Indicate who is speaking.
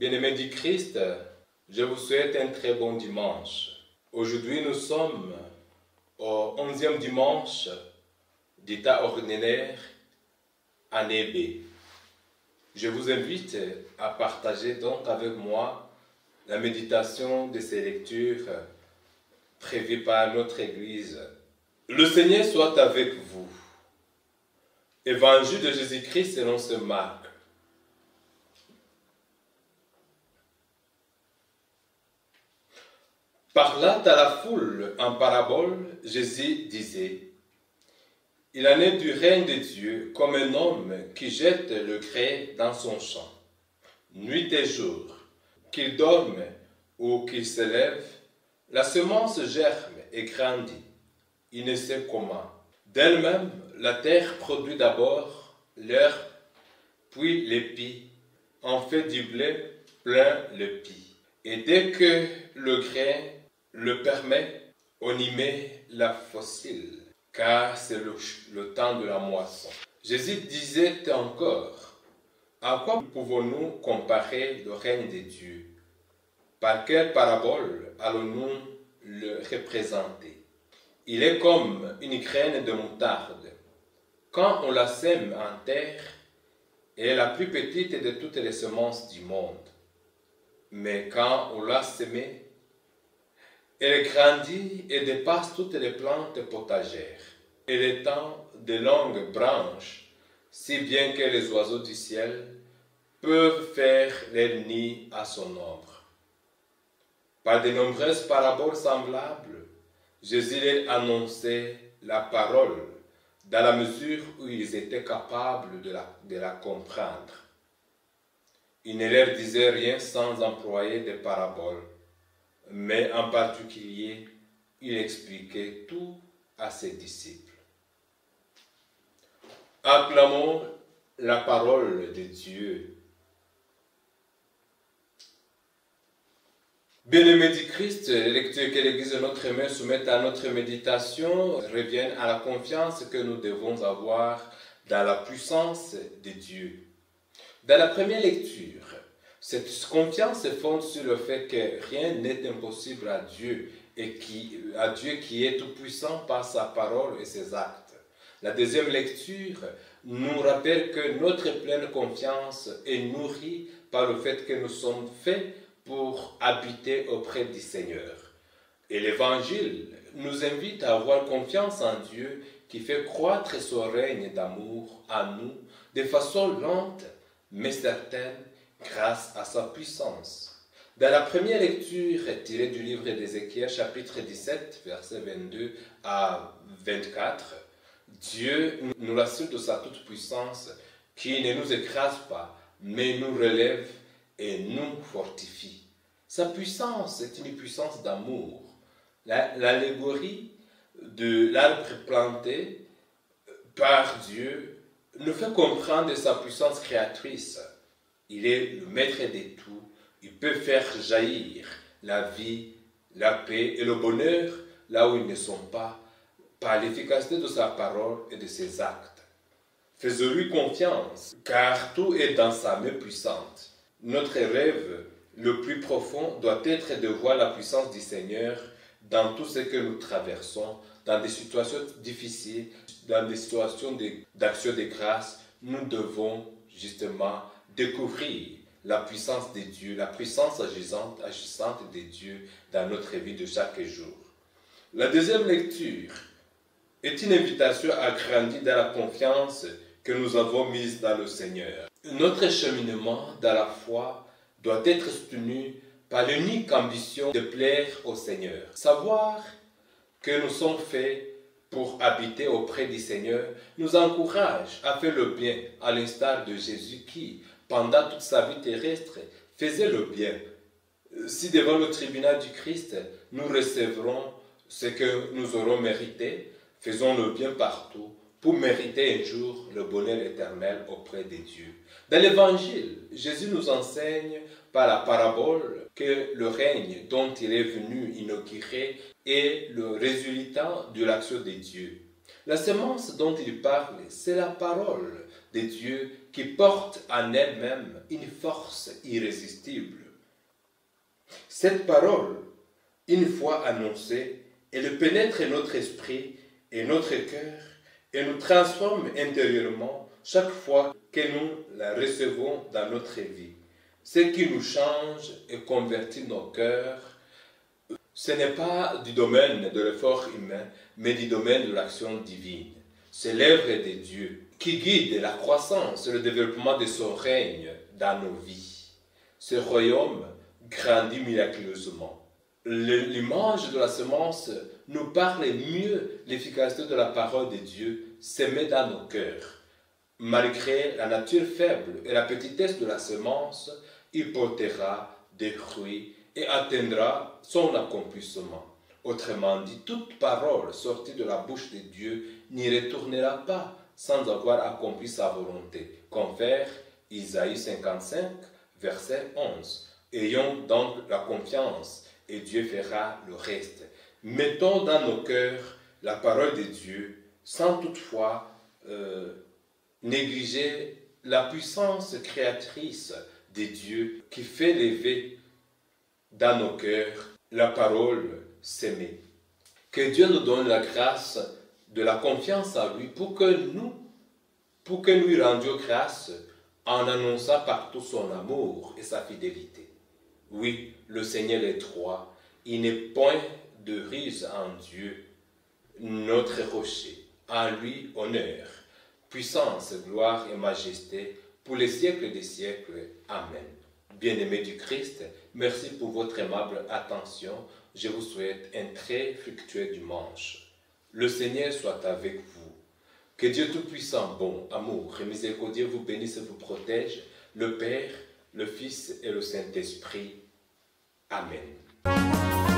Speaker 1: Bien-aimés du Christ, je vous souhaite un très bon dimanche. Aujourd'hui, nous sommes au 11e dimanche du temps ordinaire, année B. Je vous invite à partager donc avec moi la méditation de ces lectures prévues par notre Église. Le Seigneur soit avec vous. Évangile de Jésus-Christ selon saint Marc. Parlant à la foule en parabole, Jésus disait: il en est du règne de Dieu comme un homme qui jette le grès dans son champ, nuit et jour, qu'il dorme ou qu'il se lève, la semence germe et grandit, il ne sait comment. D'elle-même, la terre produit d'abord l'herbe, puis l'épi, en fait du blé plein le pis. Et dès que le grain le permet, on y met la fossile, car c'est le temps de la moisson. Jésus disait encore: à quoi pouvons-nous comparer le règne de Dieu? Par quelle parabole allons-nous le représenter? Il est comme une graine de moutarde. Quand on la sème en terre, elle est la plus petite de toutes les semences du monde. Mais quand on l'a semée, elle grandit et dépasse toutes les plantes potagères. Elle étend de longues branches, si bien que les oiseaux du ciel peuvent faire leur nid à son ombre. Par de nombreuses paraboles semblables, Jésus leur annonçait la parole dans la mesure où ils étaient capables de la comprendre. Il ne leur disait rien sans employer des paraboles, mais en particulier, il expliquait tout à ses disciples. Acclamons la parole de Dieu. Bien-aimés du Christ, les lectures que l'Église de notre Mère soumet à notre méditation reviennent à la confiance que nous devons avoir dans la puissance de Dieu. Dans la première lecture, cette confiance se fonde sur le fait que rien n'est impossible à Dieu à Dieu qui est tout-puissant par sa parole et ses actes. La deuxième lecture nous rappelle que notre pleine confiance est nourrie par le fait que nous sommes faits pour habiter auprès du Seigneur. Et l'Évangile nous invite à avoir confiance en Dieu qui fait croître son règne d'amour à nous de façon lente mais certaine grâce à sa puissance. Dans la première lecture tirée du livre d'Ézéchiel, chapitre 17, versets 22 à 24, Dieu nous rassure de sa toute-puissance qui ne nous écrase pas, mais nous relève et nous fortifie. Sa puissance est une puissance d'amour. L'allégorie de l'arbre planté par Dieu nous fait comprendre sa puissance créatrice. Il est le maître de tout. Il peut faire jaillir la vie, la paix et le bonheur là où ils ne sont pas, par l'efficacité de sa parole et de ses actes. Faisons-lui confiance, car tout est dans sa main puissante. Notre rêve le plus profond doit être de voir la puissance du Seigneur dans tout ce que nous traversons, dans des situations difficiles, dans des situations d'action de grâce. Nous devons justement découvrir la puissance de Dieu, la puissance agissante de Dieu dans notre vie de chaque jour. La deuxième lecture est une invitation à grandir dans la confiance que nous avons mise dans le Seigneur. Notre cheminement dans la foi doit être soutenu par l'unique ambition de plaire au Seigneur. Savoir que nous sommes faits pour habiter auprès du Seigneur nous encourage à faire le bien, à l'instar de Jésus qui, pendant toute sa vie terrestre, faisait le bien. Si devant le tribunal du Christ, nous recevrons ce que nous aurons mérité, faisons le bien partout pour mériter un jour le bonheur éternel auprès de Dieu. Dans l'Évangile, Jésus nous enseigne par la parabole que le règne dont il est venu inaugurer est le résultat de l'action de Dieu. La semence dont il parle, c'est la parole de Dieu qui porte en elle-même une force irrésistible. Cette parole, une fois annoncée, elle pénètre notre esprit et notre cœur et nous transforme intérieurement chaque fois que nous la recevons dans notre vie. Ce qui nous change et convertit nos cœurs, ce n'est pas du domaine de l'effort humain, mais du domaine de l'action divine. C'est l'œuvre de Dieu qui guide la croissance et le développement de son règne dans nos vies. Ce royaume grandit miraculeusement. L'image de la semence nous parle mieux l'efficacité de la parole de Dieu semée dans nos cœurs. Malgré la nature faible et la petitesse de la semence, il portera des fruits et atteindra son accomplissement. Autrement dit, toute parole sortie de la bouche de Dieu n'y retournera pas sans avoir accompli sa volonté. Confère Isaïe 55, verset 11. Ayons donc la confiance et Dieu fera le reste. Mettons dans nos cœurs la parole de Dieu sans toutefois négliger la puissance créatrice de Dieu qui fait lever dans nos cœurs la parole s'aimer. Que Dieu nous donne la grâce de la confiance en lui pour que nous lui rendions grâce en annonçant partout son amour et sa fidélité. Oui, le Seigneur est droit, il n'est point de ruse en Dieu, notre rocher. En lui, honneur, puissance, gloire et majesté pour les siècles des siècles. Amen. Bien-aimés du Christ, merci pour votre aimable attention. Je vous souhaite un très fructueux dimanche. Le Seigneur soit avec vous. Que Dieu Tout-Puissant, bon, amour et miséricordieux vous bénisse et vous protège, le Père, le Fils et le Saint-Esprit. Amen.